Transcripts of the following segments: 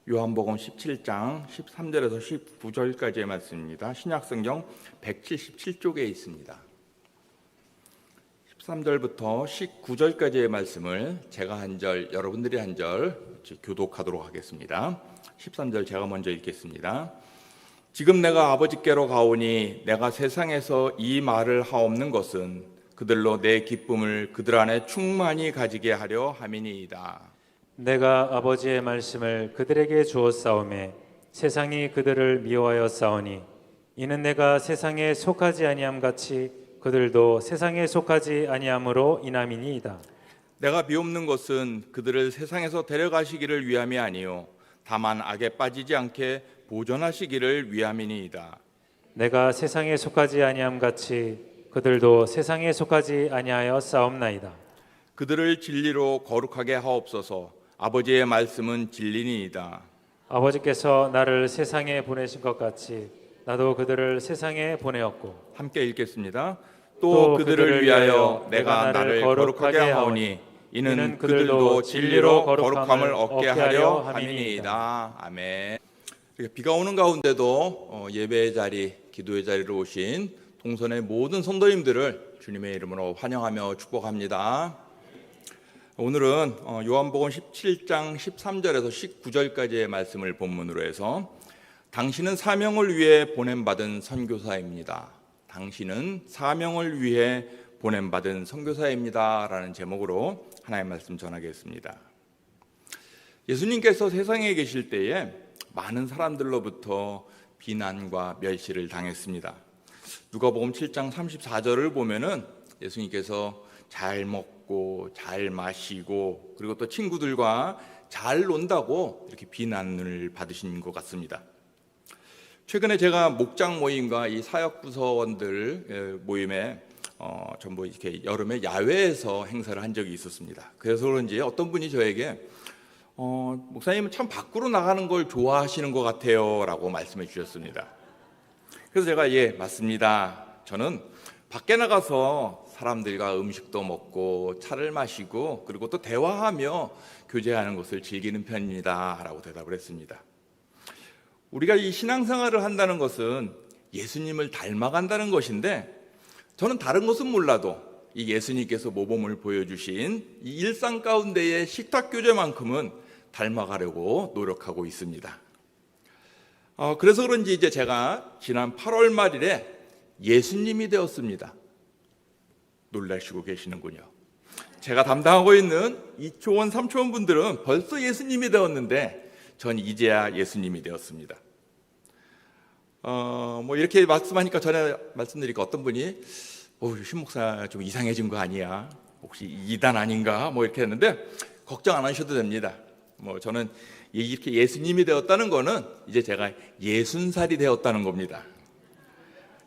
요한복음 17장 13절에서 19절까지의 말씀입니다. 신약성경 177쪽에 있습니다. 13절부터 19절까지의 말씀을 제가 한 절, 여러분들이 한 절 교독하도록 하겠습니다. 13절 제가 먼저 읽겠습니다. 지금 내가 아버지께로 가오니 내가 세상에서 이 말을 하옵는 것은 그들로 내 기쁨을 그들 안에 충만히 가지게 하려 함이니이다. 내가 아버지의 말씀을 그들에게 주었사오매 세상이 그들을 미워하여 싸우니 이는 내가 세상에 속하지 아니함 같이 그들도 세상에 속하지 아니함으로 인함이니이다. 내가 비옵는 것은 그들을 세상에서 데려가시기를 위함이 아니요 다만 악에 빠지지 않게 보존하시기를 위함이니이다. 내가 세상에 속하지 아니함 같이 그들도 세상에 속하지 아니하여 싸움나이다. 그들을 진리로 거룩하게 하옵소서. 아버지의 말씀은 진리니이다. 아버지께서 나를 세상에 보내신 것 같이 나도 그들을 세상에 보내었고 함께 읽겠습니다. 또 그들을 위하여 내가 나를 거룩하게 하오니 이는 그들도 진리로 거룩함을 얻게 하려 함이니이다. 아멘. 비가 오는 가운데도 예배의 자리, 기도의 자리로 오신 동선의 모든 성도님들을 주님의 이름으로 환영하며 축복합니다. 오늘은 요한복음 17장 13절에서 19절까지의 말씀을 본문으로 해서 당신은 사명을 위해 보냄받은 선교사입니다. 당신은 사명을 위해 보냄받은 선교사입니다. 라는 제목으로 하나의 말씀 전하겠습니다. 예수님께서 세상에 계실 때에 많은 사람들로부터 비난과 멸시를 당했습니다. 누가복음 7장 34절을 보면은 예수님께서 잘 먹고 잘 마시고 그리고 또 친구들과 잘 논다고 이렇게 비난을 받으신 것 같습니다. 최근에 제가 목장 모임과 이 사역부서원들 모임에 전부 이렇게 여름에 야외에서 행사를 한 적이 있었습니다. 그래서 그런지 어떤 분이 저에게 목사님은 참 밖으로 나가는 걸 좋아하시는 것 같아요 라고 말씀해 주셨습니다. 그래서 제가 예 맞습니다. 저는 밖에 나가서 사람들과 음식도 먹고 차를 마시고 그리고 또 대화하며 교제하는 것을 즐기는 편입니다 라고 대답을 했습니다. 우리가 이 신앙생활을 한다는 것은 예수님을 닮아간다는 것인데 저는 다른 것은 몰라도 이 예수님께서 모범을 보여주신 이 일상 가운데의 식탁 교제만큼은 닮아가려고 노력하고 있습니다. 그래서 그런지 이제 제가 지난 8월 말일에 예수님이 되었습니다. 놀라시고 계시는군요. 제가 담당하고 있는 2초원, 3초원 분들은 벌써 예수님이 되었는데 전 이제야 예수님이 되었습니다. 뭐 이렇게 말씀하니까 전에 말씀드리니까 어떤 분이 신 목사 좀 이상해진 거 아니야? 혹시 이단 아닌가? 뭐 이렇게 했는데 걱정 안 하셔도 됩니다. 뭐 저는 이렇게 예수님이 되었다는 거는 이제 제가 60살이 되었다는 겁니다.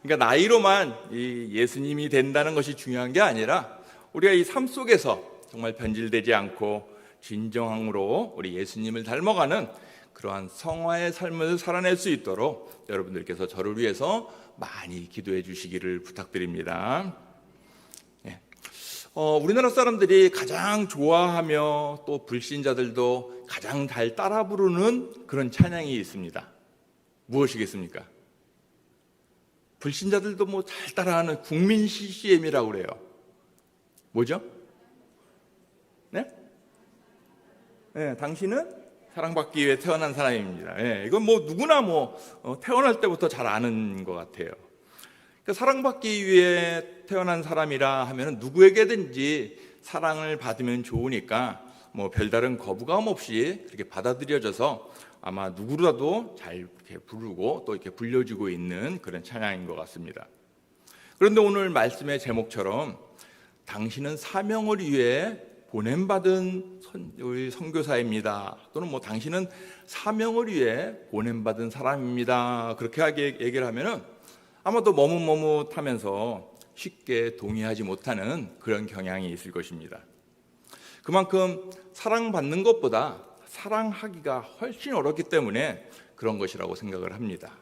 그러니까 나이로만 이 예수님이 된다는 것이 중요한 게 아니라 우리가 이 삶 속에서 정말 변질되지 않고 진정함으로 우리 예수님을 닮아가는 그러한 성화의 삶을 살아낼 수 있도록 여러분들께서 저를 위해서 많이 기도해 주시기를 부탁드립니다. 우리나라 사람들이 가장 좋아하며 또 불신자들도 가장 잘 따라 부르는 그런 찬양이 있습니다. 무엇이겠습니까? 불신자들도 뭐 잘 따라하는 국민 CCM이라고 그래요. 뭐죠? 네? 네, 당신은 사랑받기 위해 태어난 사람입니다. 네, 이건 뭐 누구나 태어날 때부터 잘 아는 것 같아요. 그러니까 사랑받기 위해 태어난 사람이라 하면 누구에게든지 사랑을 받으면 좋으니까 뭐 별다른 거부감 없이 그렇게 받아들여져서 아마 누구라도 잘 이렇게 부르고 또 이렇게 불려주고 있는 그런 찬양인 것 같습니다. 그런데 오늘 말씀의 제목처럼 당신은 사명을 위해 보냄받은 선교사입니다. 또는 뭐 당신은 사명을 위해 보냄받은 사람입니다. 그렇게 얘기를 하면은 아마도 머뭇머뭇하면서 쉽게 동의하지 못하는 그런 경향이 있을 것입니다. 그만큼 사랑받는 것보다 사랑하기가 훨씬 어렵기 때문에 그런 것이라고 생각을 합니다.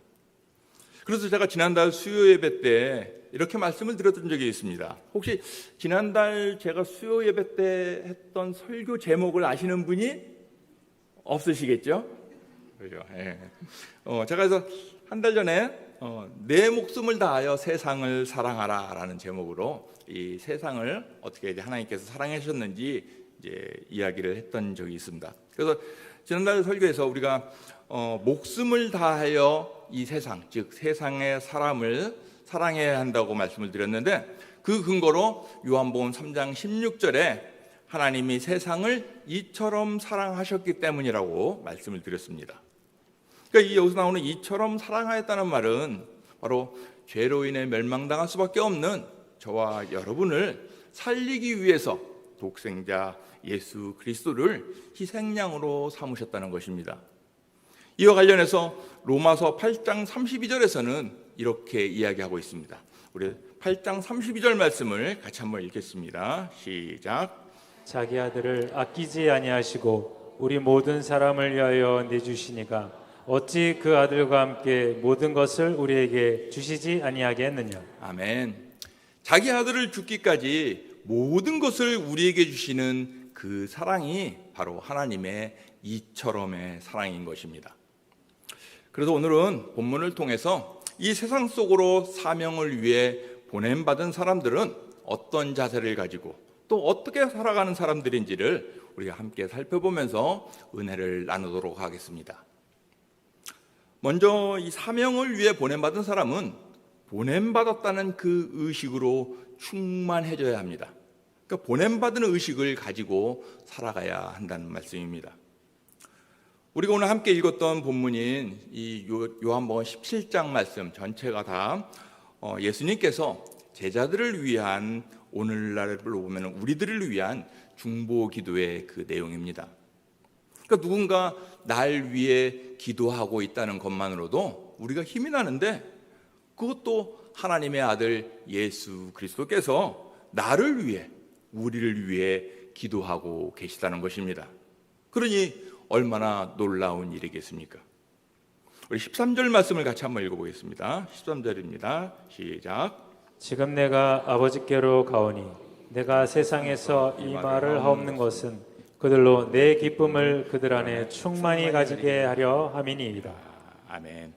그래서 제가 지난달 수요 예배 때 이렇게 말씀을 드렸던 적이 있습니다. 혹시 지난달 제가 수요 예배 때 했던 설교 제목을 아시는 분이 없으시겠죠? 그죠? 예. 제가 그래서 한 달 전에 내 목숨을 다하여 세상을 사랑하라라는 제목으로 이 세상을 어떻게 이제 하나님께서 사랑하셨는지 이제 이야기를 했던 적이 있습니다. 그래서 지난달 설교에서 우리가 목숨을 다하여 이 세상, 즉 세상의 사람을 사랑해야 한다고 말씀을 드렸는데, 그 근거로 요한복음 3장 16절에 하나님이 세상을 이처럼 사랑하셨기 때문이라고 말씀을 드렸습니다. 그러니까 여기서 나오는 이처럼 사랑하였다는 말은 바로 죄로 인해 멸망당할 수밖에 없는 저와 여러분을 살리기 위해서 독생자 예수 그리스도를 희생양으로 삼으셨다는 것입니다. 이와 관련해서 로마서 8장 32절에서는 이렇게 이야기하고 있습니다. 우리 8장 32절 말씀을 같이 한번 읽겠습니다. 시작. 자기 아들을 아끼지 아니하시고 우리 모든 사람을 위하여 내주시니가 어찌 그 아들과 함께 모든 것을 우리에게 주시지 아니하겠느냐. 아멘. 자기 아들을 죽기까지 모든 것을 우리에게 주시는 그 사랑이 바로 하나님의 이처럼의 사랑인 것입니다. 그래서 오늘은 본문을 통해서 이 세상 속으로 사명을 위해 보냄받은 사람들은 어떤 자세를 가지고 또 어떻게 살아가는 사람들인지를 우리가 함께 살펴보면서 은혜를 나누도록 하겠습니다. 먼저 이 사명을 위해 보냄받은 사람은 보냄받았다는 그 의식으로 충만해져야 합니다. 그러니까 보냄받은 의식을 가지고 살아가야 한다는 말씀입니다. 우리가 오늘 함께 읽었던 본문인 이 요한복음 17장 말씀 전체가 다 예수님께서 제자들을 위한, 오늘날로 보면 우리들을 위한 중보 기도의 그 내용입니다. 그러니까 누군가 날 위해 기도하고 있다는 것만으로도 우리가 힘이 나는데, 그것도 하나님의 아들 예수 그리스도께서 나를 위해, 우리를 위해 기도하고 계시다는 것입니다. 그러니 얼마나 놀라운 일이겠습니까? 우리 13절 말씀을 같이 한번 읽어보겠습니다. 13절입니다. 시작. 지금 내가 아버지께로 가오니 내가 세상에서 이 말을 하옵는 것은 그들로 내 기쁨을 그들 안에 충만히 가지게 하려 함이니이다. 아멘.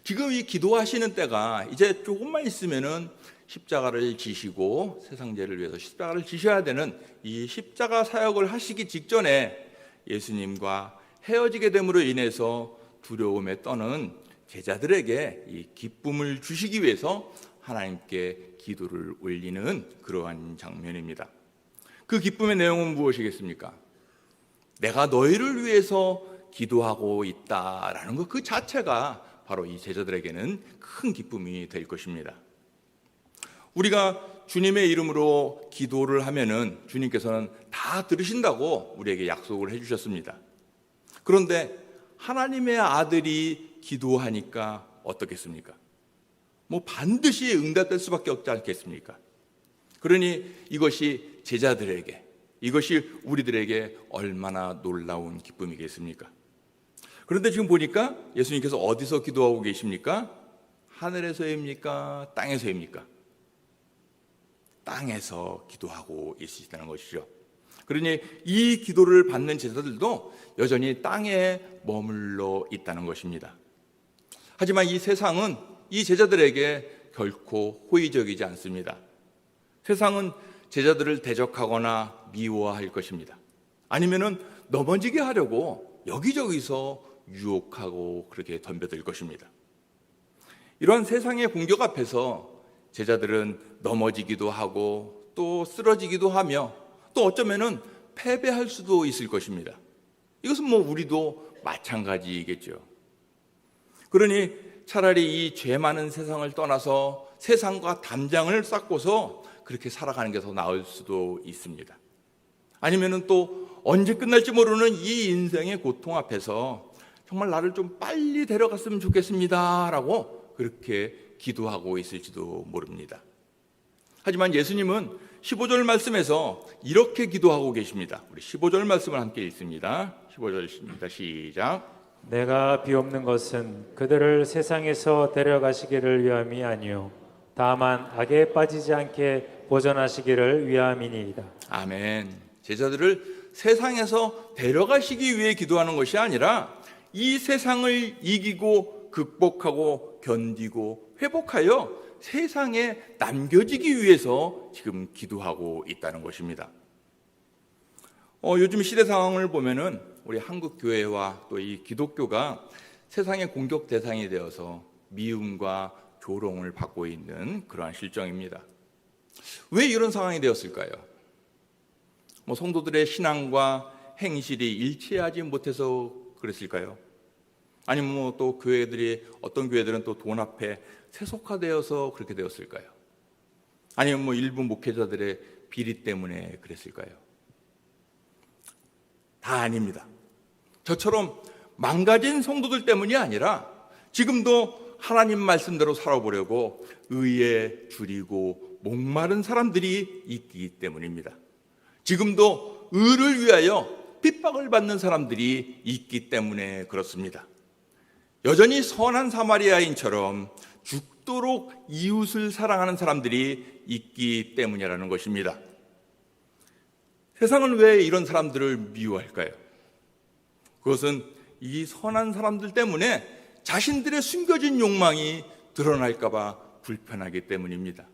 지금 이 기도하시는 때가 이제 조금만 있으면은 십자가를 지시고 세상 죄를 위해서 십자가를 지셔야 되는 이 십자가 사역을 하시기 직전에 예수님과 헤어지게 됨으로 인해서 두려움에 떠는 제자들에게 이 기쁨을 주시기 위해서 하나님께 기도를 올리는 그러한 장면입니다. 그 기쁨의 내용은 무엇이겠습니까? 내가 너희를 위해서 기도하고 있다라는 것 그 자체가 바로 이 제자들에게는 큰 기쁨이 될 것입니다. 우리가 주님의 이름으로 기도를 하면은 주님께서는 다 들으신다고 우리에게 약속을 해주셨습니다. 그런데 하나님의 아들이 기도하니까 어떻겠습니까? 뭐 반드시 응답될 수밖에 없지 않겠습니까? 그러니 이것이 제자들에게, 이것이 우리들에게 얼마나 놀라운 기쁨이겠습니까? 그런데 지금 보니까 예수님께서 어디서 기도하고 계십니까? 하늘에서입니까? 땅에서입니까? 땅에서 기도하고 있으시다는 것이죠. 그러니 이 기도를 받는 제자들도 여전히 땅에 머물러 있다는 것입니다. 하지만 이 세상은 이 제자들에게 결코 호의적이지 않습니다. 세상은 제자들을 대적하거나 미워할 것입니다. 아니면은 넘어지게 하려고 여기저기서 유혹하고 그렇게 덤벼들 것입니다. 이러한 세상의 공격 앞에서 제자들은 넘어지기도 하고 또 쓰러지기도 하며 또 어쩌면은 패배할 수도 있을 것입니다. 이것은 뭐 우리도 마찬가지겠죠. 그러니 차라리 이 죄 많은 세상을 떠나서 세상과 담장을 쌓고서 그렇게 살아가는 게 더 나을 수도 있습니다. 아니면은 또 언제 끝날지 모르는 이 인생의 고통 앞에서 정말 나를 좀 빨리 데려갔으면 좋겠습니다라고 그렇게 기도하고 있을지도 모릅니다. 하지만 예수님은 15절 말씀에서 이렇게 기도하고 계십니다. 우리 15절 말씀을 함께 읽습니다. 15절입니다. 시작. 내가 비옵는 것은 그들을 세상에서 데려가시기를 위함이 아니요 다만 악에 빠지지 않게 보전하시기를 위함이니이다. 아멘. 제자들을 세상에서 데려가시기 위해 기도하는 것이 아니라 이 세상을 이기고 극복하고 견디고 회복하여 세상에 남겨지기 위해서 지금 기도하고 있다는 것입니다. 요즘 시대 상황을 보면은 우리 한국 교회와 또 이 기독교가 세상의 공격 대상이 되어서 미움과 조롱을 받고 있는 그러한 실정입니다. 왜 이런 상황이 되었을까요? 성도들의 신앙과 행실이 일치하지 못해서 그랬을까요? 아니면 또 교회들이, 어떤 교회들은 또 돈 앞에 세속화되어서 그렇게 되었을까요? 아니면 일부 목회자들의 비리 때문에 그랬을까요? 다 아닙니다. 저처럼 망가진 성도들 때문이 아니라 지금도 하나님 말씀대로 살아보려고 의에 줄이고 목마른 사람들이 있기 때문입니다. 지금도 의를 위하여 핍박을 받는 사람들이 있기 때문에 그렇습니다. 여전히 선한 사마리아인처럼 죽도록 이웃을 사랑하는 사람들이 있기 때문이라는 것입니다. 세상은 왜 이런 사람들을 미워할까요? 그것은 이 선한 사람들 때문에 자신들의 숨겨진 욕망이 드러날까 봐 불편하기 때문입니다.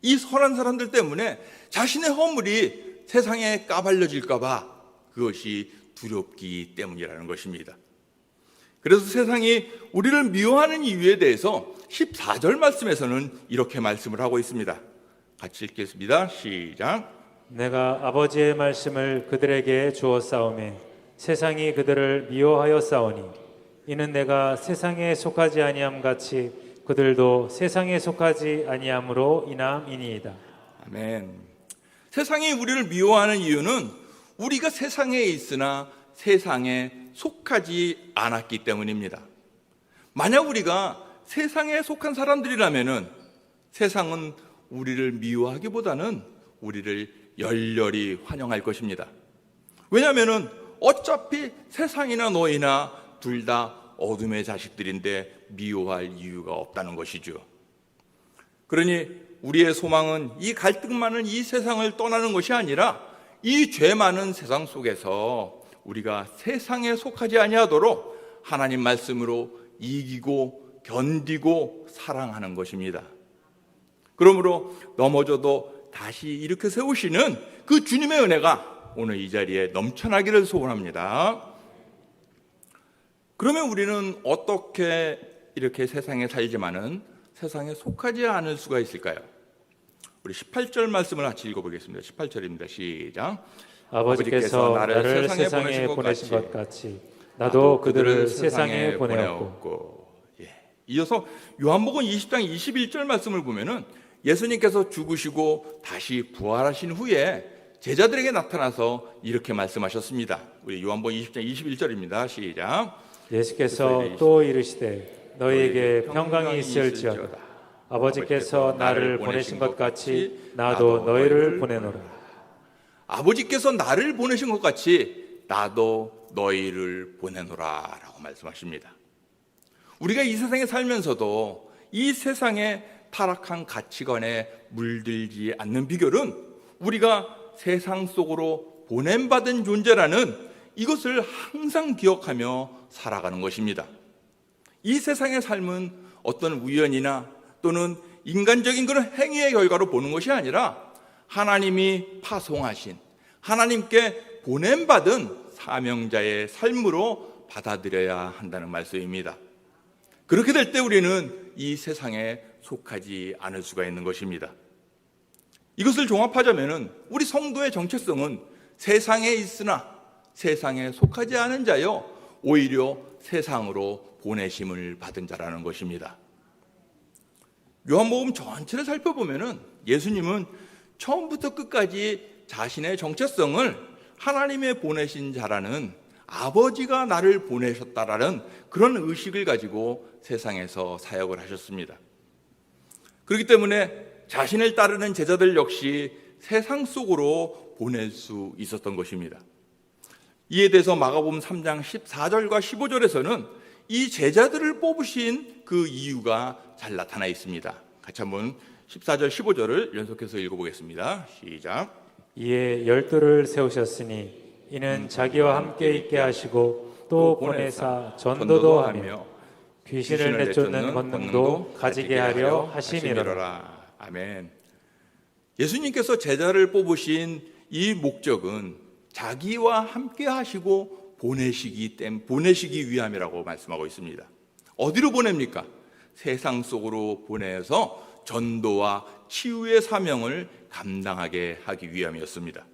이 선한 사람들 때문에 자신의 허물이 세상에 까발려질까 봐 그것이 두렵기 때문이라는 것입니다. 그래서 세상이 우리를 미워하는 이유에 대해서 14절 말씀에서는 이렇게 말씀을 하고 있습니다. 같이 읽겠습니다. 시작. 내가 아버지의 말씀을 그들에게 주었사오매 세상이 그들을 미워하여 싸우니 이는 내가 세상에 속하지 아니함 같이 그들도 세상에 속하지 아니함으로 인함이니이다. 아멘. 세상이 우리를 미워하는 이유는 우리가 세상에 있으나 세상에 속하지 않았기 때문입니다. 만약 우리가 세상에 속한 사람들이라면 세상은 우리를 미워하기보다는 우리를 열렬히 환영할 것입니다. 왜냐하면 어차피 세상이나 너희나 둘 다 어둠의 자식들인데 미워할 이유가 없다는 것이죠. 그러니 우리의 소망은 이 갈등 많은 이 세상을 떠나는 것이 아니라 이 죄 많은 세상 속에서 우리가 세상에 속하지 아니하도록 하나님 말씀으로 이기고 견디고 사랑하는 것입니다. 그러므로 넘어져도 다시 일으켜 세우시는 그 주님의 은혜가 오늘 이 자리에 넘쳐나기를 소원합니다. 그러면 우리는 어떻게 이렇게 세상에 살지만은 세상에 속하지 않을 수가 있을까요? 우리 18절 말씀을 같이 읽어보겠습니다. 18절입니다. 시작. 아버지께서 나를 세상에 보내신 것 같이 나도 그들을 세상에 보내었고. 이어서 요한복음 20장 21절 말씀을 보면은 예수님께서 죽으시고 다시 부활하신 후에 제자들에게 나타나서 이렇게 말씀하셨습니다. 우리 요한복음 20장 21절입니다. 시작. 예수께서 또 이르시되 너희에게 평강이 있을지어다. 아버지께서 나를 보내신 것 같이 나도 너희를 보내노라. 아버지께서 나를 보내신 것 같이 나도 너희를 보내노라 라고 말씀하십니다. 우리가 이 세상에 살면서도 이 세상의 타락한 가치관에 물들지 않는 비결은 우리가 세상 속으로 보냄받은 존재라는 이것을 항상 기억하며 살아가는 것입니다. 이 세상의 삶은 어떤 우연이나 또는 인간적인 그런 행위의 결과로 보는 것이 아니라 하나님이 파송하신 하나님께 보냄받은 사명자의 삶으로 받아들여야 한다는 말씀입니다. 그렇게 될 때 우리는 이 세상에 속하지 않을 수가 있는 것입니다. 이것을 종합하자면 우리 성도의 정체성은 세상에 있으나 세상에 속하지 않은 자요 오히려 세상으로 보내심을 받은 자라는 것입니다. 요한복음 전체를 살펴보면 예수님은 처음부터 끝까지 자신의 정체성을 하나님의 보내신 자라는 아버지가 나를 보내셨다라는 그런 의식을 가지고 세상에서 사역을 하셨습니다. 그렇기 때문에 자신을 따르는 제자들 역시 세상 속으로 보낼 수 있었던 것입니다. 이에 대해서 마가복음 3장 14절과 15절에서는 이 제자들을 뽑으신 그 이유가 잘 나타나 있습니다. 같이 한번 14절 15절을 연속해서 읽어보겠습니다. 시작. 이에 12를 세우셨으니 이는 자기와 함께 있게 하시고 또 보내사 전도도 하며 귀신을 내쫓는 권능도 가지게 하려 하심이로라. 아멘. 예수님께서 제자를 뽑으신 이 목적은 자기와 함께 하시고 보내시기 위함이라고 말씀하고 있습니다. 어디로 보냅니까? 세상 속으로 보내서 전도와 치유의 사명을 감당하게 하기 위함이었습니다.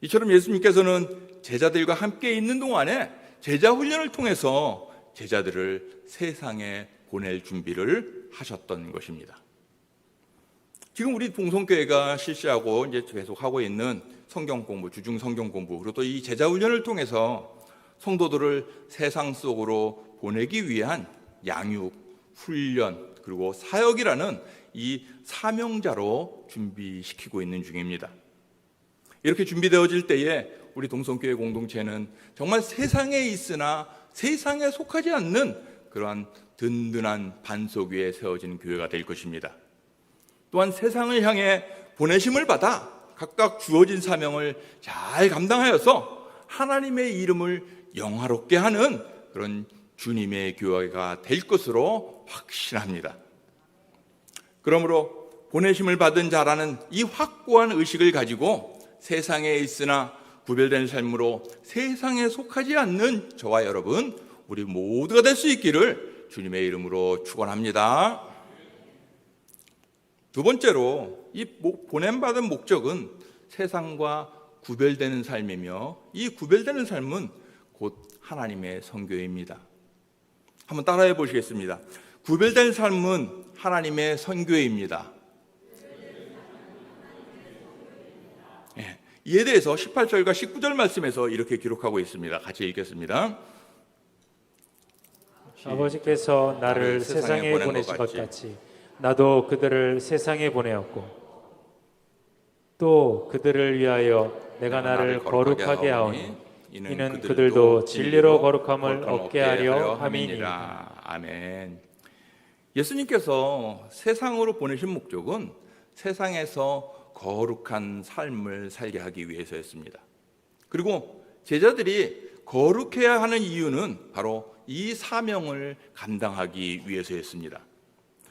이처럼 예수님께서는 제자들과 함께 있는 동안에 제자 훈련을 통해서 제자들을 세상에 보낼 준비를 하셨던 것입니다. 지금 우리 봉성교회가 실시하고 이제 계속 하고 있는 성경 공부, 주중 성경 공부, 그리고 또 이 제자 훈련을 통해서 성도들을 세상 속으로 보내기 위한 양육, 훈련, 그리고 사역이라는 이 사명자로 준비시키고 있는 중입니다. 이렇게 준비되어질 때에 우리 동성교회 공동체는 정말 세상에 있으나 세상에 속하지 않는 그러한 든든한 반석 위에 세워진 교회가 될 것입니다. 또한 세상을 향해 보내심을 받아 각각 주어진 사명을 잘 감당하여서 하나님의 이름을 영화롭게 하는 그런 주님의 교회가 될 것으로 확신합니다. 그러므로 보내심을 받은 자라는 이 확고한 의식을 가지고 세상에 있으나 구별된 삶으로 세상에 속하지 않는 저와 여러분, 우리 모두가 될 수 있기를 주님의 이름으로 축원합니다. 두 번째로 이 보냄받은 목적은 세상과 구별되는 삶이며 이 구별되는 삶은 곧 하나님의 선교입니다. 한번 따라해 보시겠습니다. 구별된 삶은 하나님의 선교입니다. 예, 이에 대해서 18절과 19절 말씀에서 이렇게 기록하고 있습니다. 같이 읽겠습니다. 아버지께서 나를 세상에 보내신 것 같이 나도 그들을 세상에 보내었고 또 그들을 위하여 내가 나를 거룩하게 하오니 이는 그들도 진리로 거룩함을 얻게 하려 함이니라. 아멘. 예수님께서 세상으로 보내신 목적은 세상에서 거룩한 삶을 살게 하기 위해서였습니다. 그리고 제자들이 거룩해야 하는 이유는 바로 이 사명을 감당하기 위해서였습니다.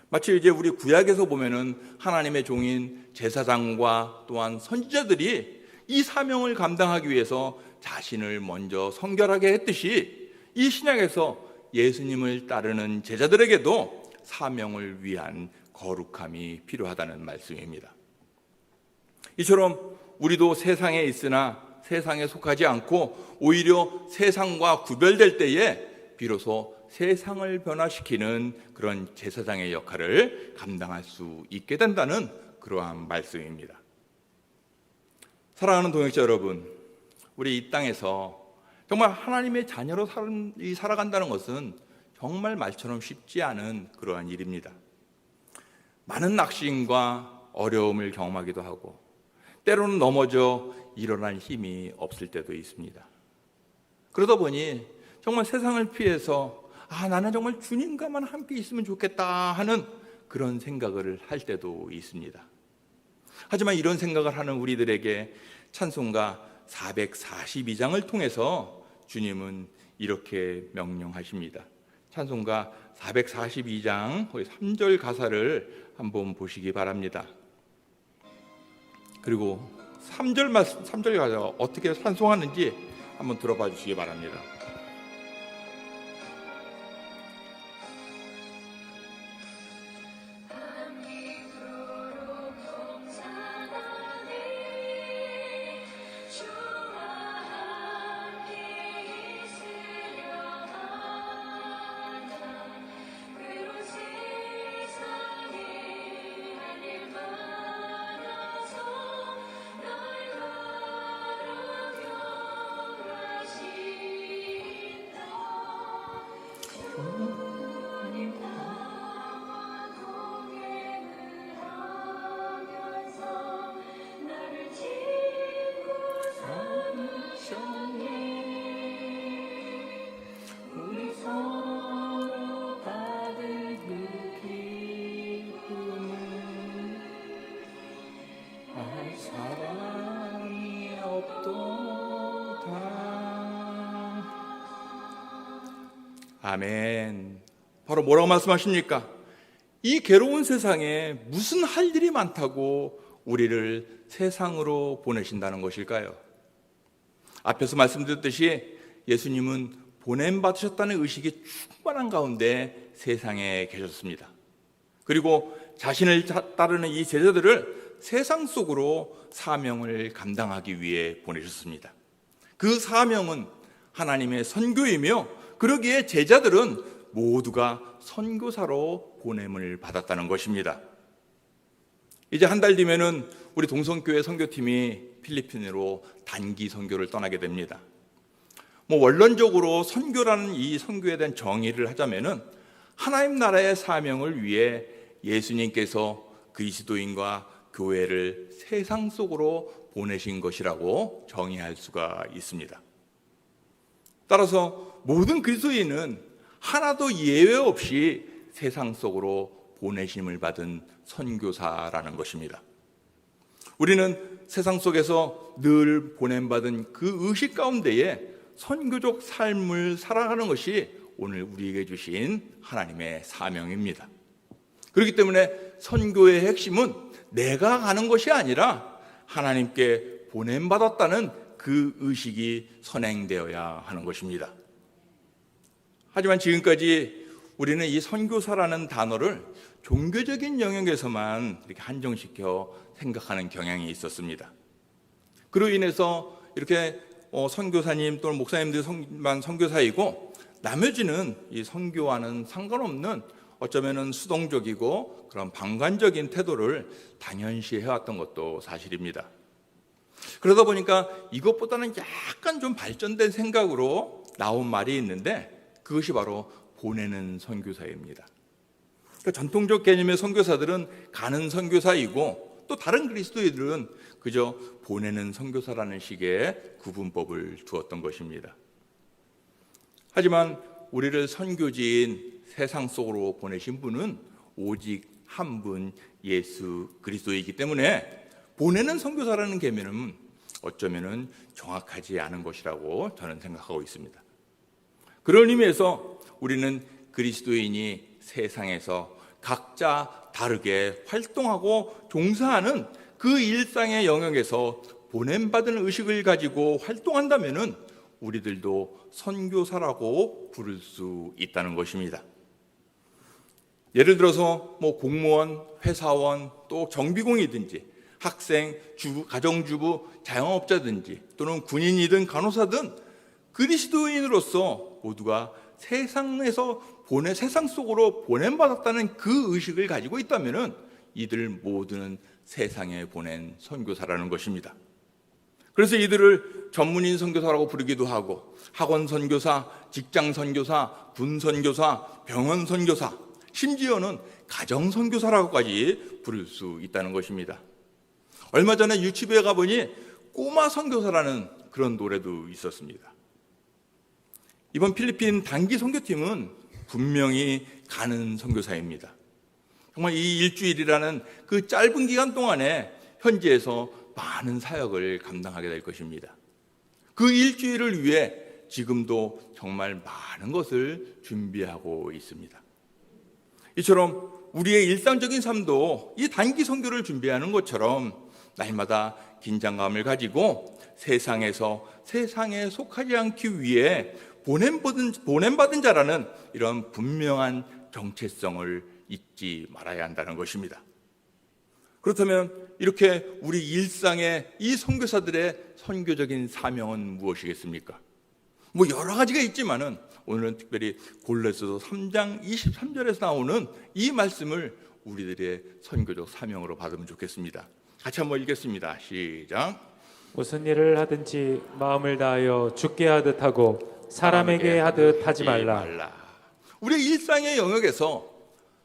마치 이제 우리 구약에서 보면은 하나님의 종인 제사장과 또한 선지자들이 이 사명을 감당하기 위해서 자신을 먼저 성결하게 했듯이 이 신약에서 예수님을 따르는 제자들에게도 사명을 위한 거룩함이 필요하다는 말씀입니다. 이처럼 우리도 세상에 있으나 세상에 속하지 않고 오히려 세상과 구별될 때에 비로소 세상을 변화시키는 그런 제사장의 역할을 감당할 수 있게 된다는 그러한 말씀입니다. 사랑하는 동역자 여러분, 우리 이 땅에서 정말 하나님의 자녀로 살아간다는 것은 정말 말처럼 쉽지 않은 그러한 일입니다. 많은 낙심과 어려움을 경험하기도 하고 때로는 넘어져 일어날 힘이 없을 때도 있습니다. 그러다 보니 정말 세상을 피해서 나는 정말 주님과만 함께 있으면 좋겠다 하는 그런 생각을 할 때도 있습니다. 하지만 이런 생각을 하는 우리들에게 찬송가 442장을 통해서 주님은 이렇게 명령하십니다. 찬송가 442장 3절 가사를 한번 보시기 바랍니다. 그리고 3절 가사 어떻게 찬송하는지 한번 들어봐 주시기 바랍니다. 사랑이 없도다. 아멘. 바로 뭐라고 말씀하십니까? 이 괴로운 세상에 무슨 할 일이 많다고 우리를 세상으로 보내신다는 것일까요? 앞에서 말씀드렸듯이 예수님은 보냄받으셨다는 의식이 충만한 가운데 세상에 계셨습니다. 그리고 자신을 따르는 이 제자들을 세상 속으로 사명을 감당하기 위해 보내셨습니다. 그 사명은 하나님의 선교이며 그러기에 제자들은 모두가 선교사로 보냄을 받았다는 것입니다. 이제 한 달 뒤면은 우리 동성교회 선교팀이 필리핀으로 단기 선교를 떠나게 됩니다. 원론적으로 선교라는 이 선교에 대한 정의를 하자면은 하나님 나라의 사명을 위해 예수님께서 그리스도인과 교회를 세상 속으로 보내신 것이라고 정의할 수가 있습니다. 따라서 모든 그리스도인은 하나도 예외 없이 세상 속으로 보내심을 받은 선교사라는 것입니다. 우리는 세상 속에서 늘 보냄받은 그 의식 가운데에 선교적 삶을 살아가는 것이 오늘 우리에게 주신 하나님의 사명입니다. 그렇기 때문에 선교의 핵심은 내가 가는 것이 아니라 하나님께 보냄받았다는 그 의식이 선행되어야 하는 것입니다. 하지만 지금까지 우리는 이 선교사라는 단어를 종교적인 영역에서만 이렇게 한정시켜 생각하는 경향이 있었습니다. 그로 인해서 이렇게 선교사님 또는 목사님들만 선교사이고 나머지는 이 선교와는 상관없는 어쩌면은 수동적이고 그런 방관적인 태도를 당연시 해왔던 것도 사실입니다. 그러다 보니까 이것보다는 약간 좀 발전된 생각으로 나온 말이 있는데 그것이 바로 보내는 선교사입니다. 그러니까 전통적 개념의 선교사들은 가는 선교사이고 또 다른 그리스도인들은 그저 보내는 선교사라는 식의 구분법을 두었던 것입니다. 하지만 우리를 선교지인 세상 속으로 보내신 분은 오직 한 분 예수 그리스도이기 때문에 보내는 선교사라는 개념은 어쩌면은 정확하지 않은 것이라고 저는 생각하고 있습니다. 그런 의미에서 우리는 그리스도인이 세상에서 각자 다르게 활동하고 종사하는 그 일상의 영역에서 보냄받은 의식을 가지고 활동한다면은 우리들도 선교사라고 부를 수 있다는 것입니다. 예를 들어서 공무원, 회사원, 또 정비공이든지 학생, 주부, 가정주부, 자영업자든지 또는 군인이든 간호사든 그리스도인으로서 모두가 세상 속으로 보냄받았다는 그 의식을 가지고 있다면은 이들 모두는 세상에 보낸 선교사라는 것입니다. 그래서 이들을 전문인 선교사라고 부르기도 하고 학원 선교사, 직장 선교사, 군 선교사, 병원 선교사, 심지어는 가정 선교사라고까지 부를 수 있다는 것입니다. 얼마 전에 유치부에 가보니 꼬마 선교사라는 그런 노래도 있었습니다. 이번 필리핀 단기 선교팀은 분명히 가는 선교사입니다. 정말 이 일주일이라는 그 짧은 기간 동안에 현지에서 많은 사역을 감당하게 될 것입니다. 그 일주일을 위해 지금도 정말 많은 것을 준비하고 있습니다. 이처럼 우리의 일상적인 삶도 이 단기 선교를 준비하는 것처럼 날마다 긴장감을 가지고 세상에서 세상에 속하지 않기 위해 보냄받은 자라는 이런 분명한 정체성을 잊지 말아야 한다는 것입니다. 그렇다면 이렇게 우리 일상의 이 선교사들의 선교적인 사명은 무엇이겠습니까? 여러 가지가 있지만은 오늘은 특별히 골로새서 3장 23절에서 나오는 이 말씀을 우리들의 선교적 사명으로 받으면 좋겠습니다. 같이 한번 읽겠습니다. 시작. 무슨 일을 하든지 마음을 다하여 주께 하듯 하고 사람에게 하듯 하지 말라. 우리의 일상의 영역에서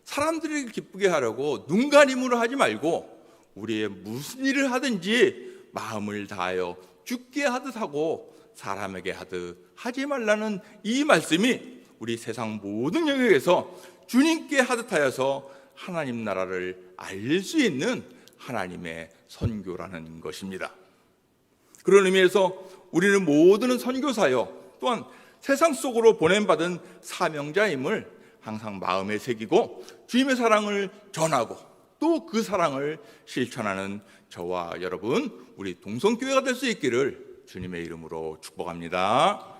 사람들을 기쁘게 하려고 눈가림으로 하지 말고 우리의 무슨 일을 하든지 마음을 다하여 주께 하듯 하고 사람에게 하듯 하지 말라는 이 말씀이 우리 세상 모든 영역에서 주님께 하듯 하여서 하나님 나라를 알릴 수 있는 하나님의 선교라는 것입니다. 그런 의미에서 우리는 모두는 선교사요 또한 세상 속으로 보냄받은 사명자임을 항상 마음에 새기고 주님의 사랑을 전하고 또 그 사랑을 실천하는 저와 여러분, 우리 동성교회가 될 수 있기를 주님의 이름으로 축복합니다.